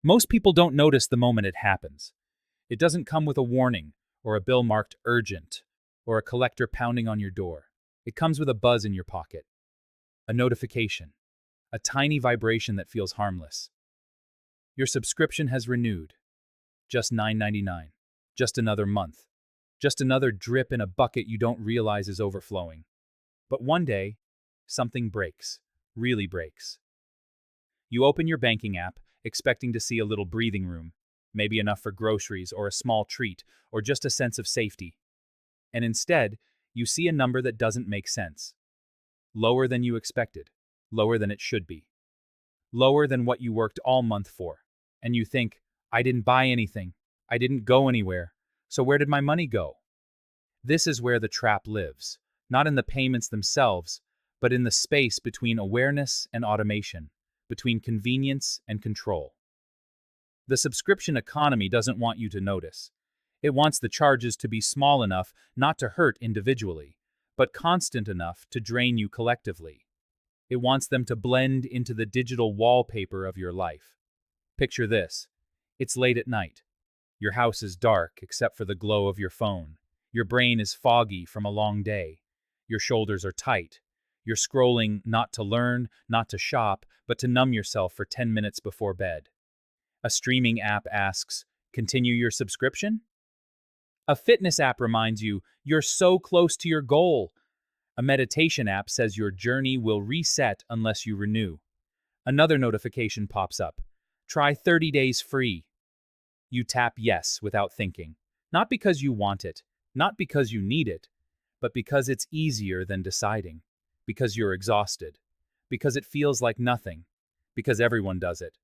Most people don't notice the moment it happens. It doesn't come with a warning, or a bill marked urgent, or a collector pounding on your door. It comes with a buzz in your pocket, a notification, a tiny vibration that feels harmless. Your subscription has renewed. Just $9.99. Just another month. Just another drip in a bucket you don't realize is overflowing. But one day, something breaks. Really breaks. You open your banking app, expecting to see a little breathing room, maybe enough for groceries or a small treat or just a sense of safety. And instead, you see a number that doesn't make sense. Lower than you expected. Lower than it should be. Lower than what you worked all month for. And you think, I didn't buy anything. I didn't go anywhere. So where did my money go? This is where the trap lives. Not in the payments themselves, but in the space between awareness and automation, between convenience and control. The subscription economy doesn't want you to notice. It wants the charges to be small enough not to hurt individually, but constant enough to drain you collectively. It wants them to blend into the digital wallpaper of your life. Picture this. It's late at night. Your house is dark except for the glow of your phone. Your brain is foggy from a long day. Your shoulders are tight. You're scrolling not to learn, not to shop, but to numb yourself for 10 minutes before bed. A streaming app asks, "Continue your subscription?" A fitness app reminds you, "You're so close to your goal." A meditation app says your journey will reset unless you renew. Another notification pops up. "Try 30 days free." You tap yes without thinking. Not because you want it, not because you need it, but because it's easier than deciding. Because you're exhausted. Because it feels like nothing. Because everyone does it.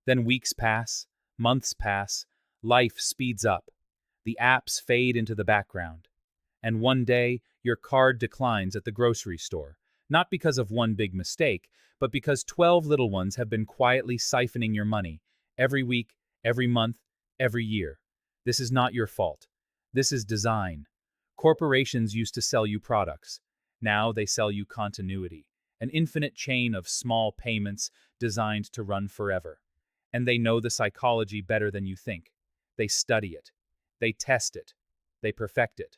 Then weeks pass, months pass, life speeds up. The apps fade into the background. And one day, your card declines at the grocery store, not because of one big mistake, but because 12 little ones have been quietly siphoning your money, every week, every month, every year. This is not your fault. This is design. Corporations used to sell you products. Now they sell you continuity, an infinite chain of small payments designed to run forever. And they know the psychology better than you think. They study it. They test it. They perfect it.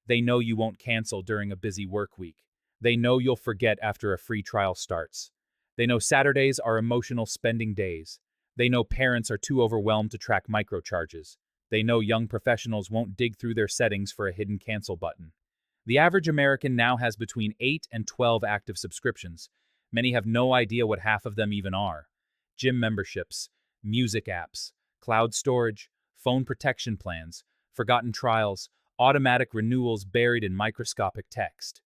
They know you won't cancel during a busy work week. They know you'll forget after a free trial starts. They know Saturdays are emotional spending days. They know parents are too overwhelmed to track microcharges. They know young professionals won't dig through their settings for a hidden cancel button. The average American now has between 8 and 12 active subscriptions. Many have no idea what half of them even are. Gym memberships, music apps, cloud storage, phone protection plans, forgotten trials, automatic renewals buried in microscopic text.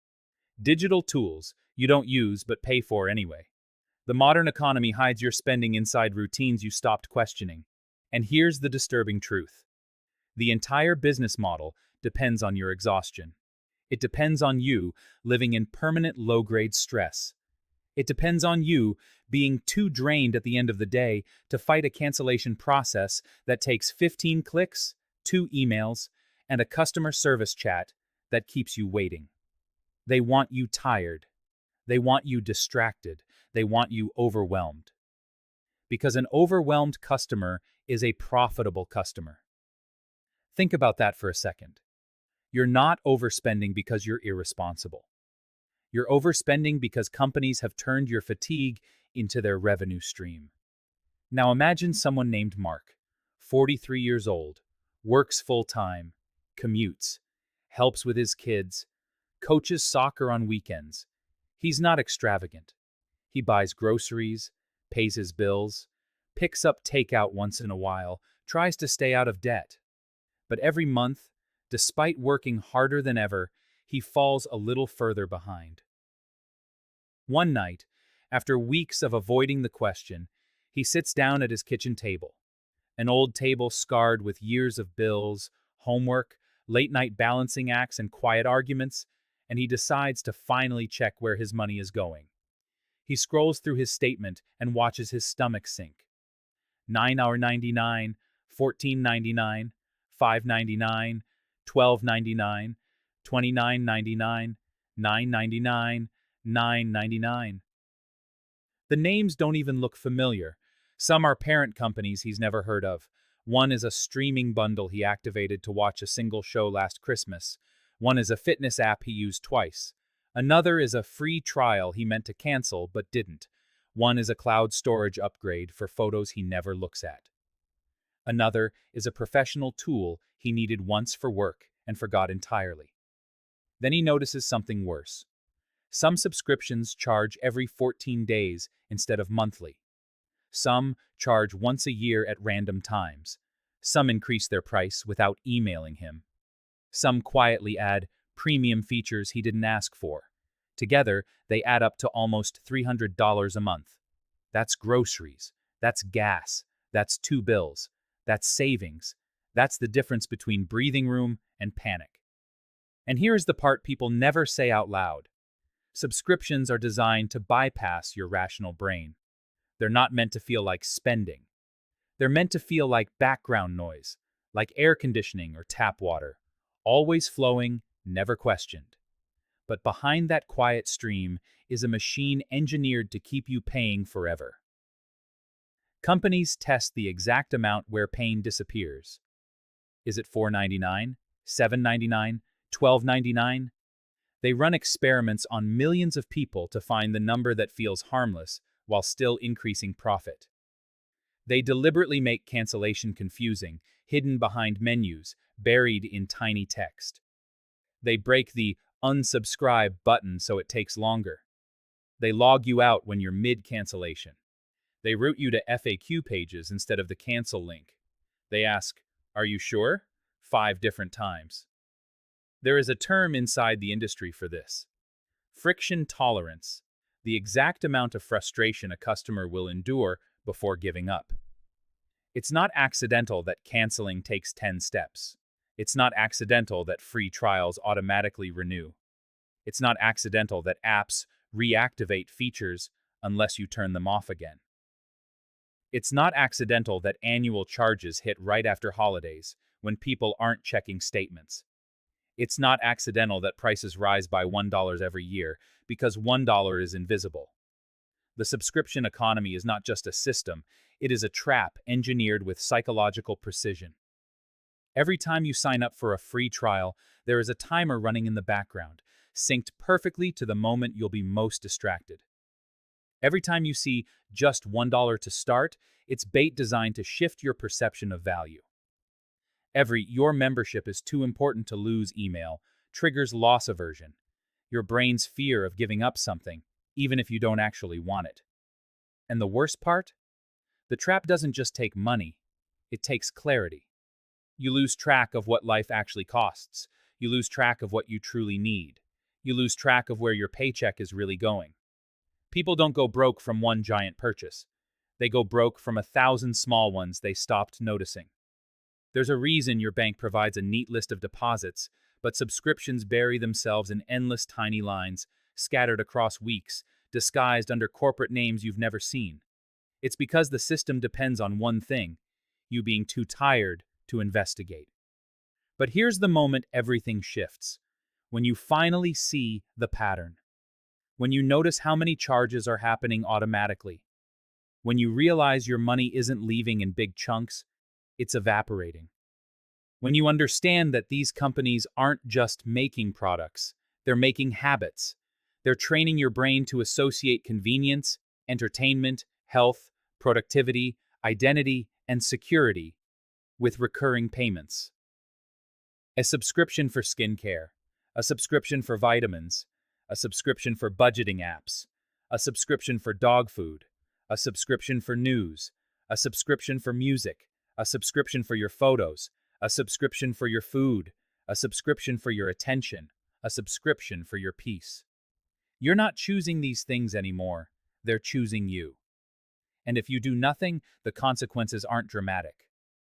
Digital tools you don't use but pay for anyway. The modern economy hides your spending inside routines you stopped questioning. And here's the disturbing truth. The entire business model depends on your exhaustion. It depends on you living in permanent low-grade stress. It depends on you being too drained at the end of the day to fight a cancellation process that takes 15 clicks, 2 emails, and a customer service chat that keeps you waiting. They want you tired. They want you distracted. They want you overwhelmed. Because an overwhelmed customer is a profitable customer. Think about that for a second. You're not overspending because you're irresponsible. You're overspending because companies have turned your fatigue into their revenue stream. Now imagine someone named Mark, 43 years old, works full-time, commutes, helps with his kids, coaches soccer on weekends. He's not extravagant. He buys groceries, pays his bills, picks up takeout once in a while, tries to stay out of debt. But every month, despite working harder than ever, he falls a little further behind. One night, after weeks of avoiding the question, he sits down at his kitchen table. An old table scarred with years of bills, homework, late-night balancing acts, and quiet arguments, and he decides to finally check where his money is going. He scrolls through his statement and watches his stomach sink. $9.99, $14.99, $5.99, $12.99, $29.99, $9.99, $9.99. The names don't even look familiar. Some are parent companies he's never heard of. One is a streaming bundle he activated to watch a single show last Christmas. One is a fitness app he used twice. Another is a free trial he meant to cancel but didn't. One is a cloud storage upgrade for photos he never looks at. Another is a professional tool he needed once for work and forgot entirely. Then he notices something worse. Some subscriptions charge every 14 days instead of monthly. Some charge once a year at random times. Some increase their price without emailing him. Some quietly add premium features he didn't ask for. Together, they add up to almost $300 a month. That's groceries. That's gas. That's 2 bills. That's savings. That's the difference between breathing room and panic. And here is the part people never say out loud. Subscriptions are designed to bypass your rational brain. They're not meant to feel like spending. They're meant to feel like background noise, like air conditioning or tap water, always flowing, never questioned. But behind that quiet stream is a machine engineered to keep you paying forever. Companies test the exact amount where pain disappears. Is it $4.99, $7.99, $12.99? They run experiments on millions of people to find the number that feels harmless while still increasing profit. They deliberately make cancellation confusing, hidden behind menus, buried in tiny text. They break the unsubscribe button so it takes longer. They log you out when you're mid-cancellation. They route you to FAQ pages instead of the cancel link. They ask, "Are you sure?" 5 different times. There is a term inside the industry for this. Friction tolerance, the exact amount of frustration a customer will endure before giving up. It's not accidental that canceling takes 10 steps. It's not accidental that free trials automatically renew. It's not accidental that apps reactivate features unless you turn them off again. It's not accidental that annual charges hit right after holidays when people aren't checking statements. It's not accidental that prices rise by $1 every year because $1 is invisible. The subscription economy is not just a system, it is a trap engineered with psychological precision. Every time you sign up for a free trial, there is a timer running in the background, synced perfectly to the moment you'll be most distracted. Every time you see just $1 to start, it's bait designed to shift your perception of value. Your membership is too important to lose email triggers loss aversion, your brain's fear of giving up something, even if you don't actually want it. And the worst part? The trap doesn't just take money, it takes clarity. You lose track of what life actually costs. You lose track of what you truly need. You lose track of where your paycheck is really going. People don't go broke from one giant purchase. They go broke from 1,000 small ones they stopped noticing. There's a reason your bank provides a neat list of deposits, but subscriptions bury themselves in endless tiny lines, scattered across weeks, disguised under corporate names you've never seen. It's because the system depends on one thing, you being too tired to investigate. But here's the moment everything shifts. When you finally see the pattern. When you notice how many charges are happening automatically. When you realize your money isn't leaving in big chunks, it's evaporating. When you understand that these companies aren't just making products, they're making habits. They're training your brain to associate convenience, entertainment, health, productivity, identity, and security with recurring payments. A subscription for skincare, a subscription for vitamins, a subscription for budgeting apps, a subscription for dog food, a subscription for news, a subscription for music, a subscription for your photos, a subscription for your food, a subscription for your attention, a subscription for your peace. You're not choosing these things anymore, they're choosing you. And if you do nothing, the consequences aren't dramatic.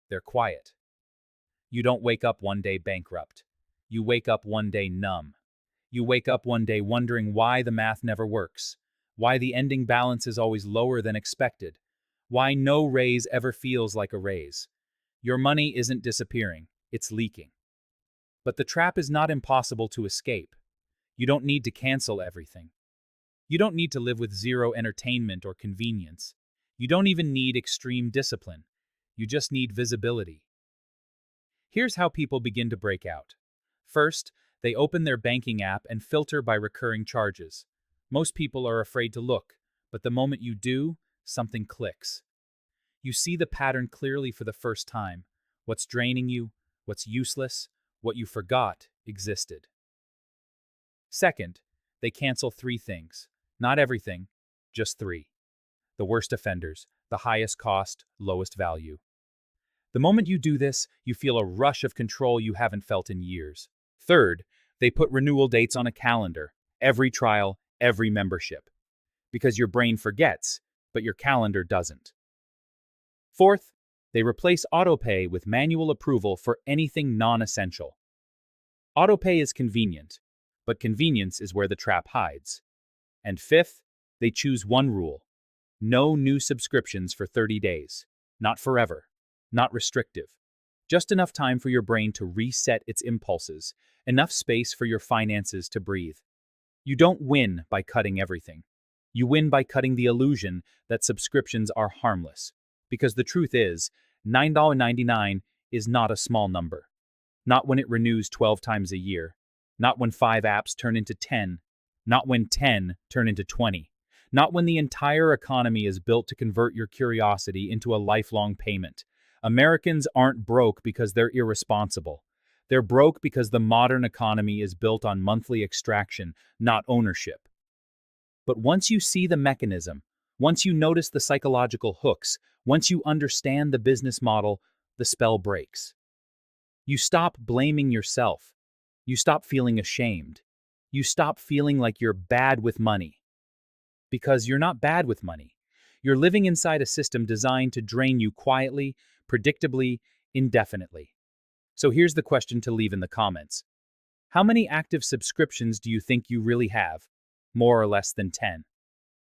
They're quiet. You don't wake up one day bankrupt. You wake up one day numb. You wake up one day wondering why the math never works, why the ending balance is always lower than expected, why no raise ever feels like a raise. Your money isn't disappearing, it's leaking. But the trap is not impossible to escape. You don't need to cancel everything. You don't need to live with zero entertainment or convenience. You don't even need extreme discipline. You just need visibility. Here's how people begin to break out. First, they open their banking app and filter by recurring charges. Most people are afraid to look, but the moment you do, something clicks. You see the pattern clearly for the first time. What's draining you, what's useless, what you forgot existed. Second, they cancel 3 things. Not everything, just 3. The worst offenders, the highest cost, lowest value. The moment you do this, you feel a rush of control you haven't felt in years. Third, they put renewal dates on a calendar, every trial, every membership. Because your brain forgets, but your calendar doesn't. Fourth, they replace autopay with manual approval for anything non-essential. Autopay is convenient, but convenience is where the trap hides. And fifth, they choose one rule. No new subscriptions for 30 days. Not forever. Not restrictive. Just enough time for your brain to reset its impulses, enough space for your finances to breathe. You don't win by cutting everything. You win by cutting the illusion that subscriptions are harmless. Because the truth is, $9.99 is not a small number. Not when it renews 12 times a year. Not when 5 apps turn into 10. Not when 10 turn into 20. Not when the entire economy is built to convert your curiosity into a lifelong payment. Americans aren't broke because they're irresponsible. They're broke because the modern economy is built on monthly extraction, not ownership. But once you see the mechanism, once you notice the psychological hooks, once you understand the business model, the spell breaks. You stop blaming yourself. You stop feeling ashamed. You stop feeling like you're bad with money. Because you're not bad with money. You're living inside a system designed to drain you quietly, predictably, indefinitely. So here's the question to leave in the comments. How many active subscriptions do you think you really have? More or less than 10?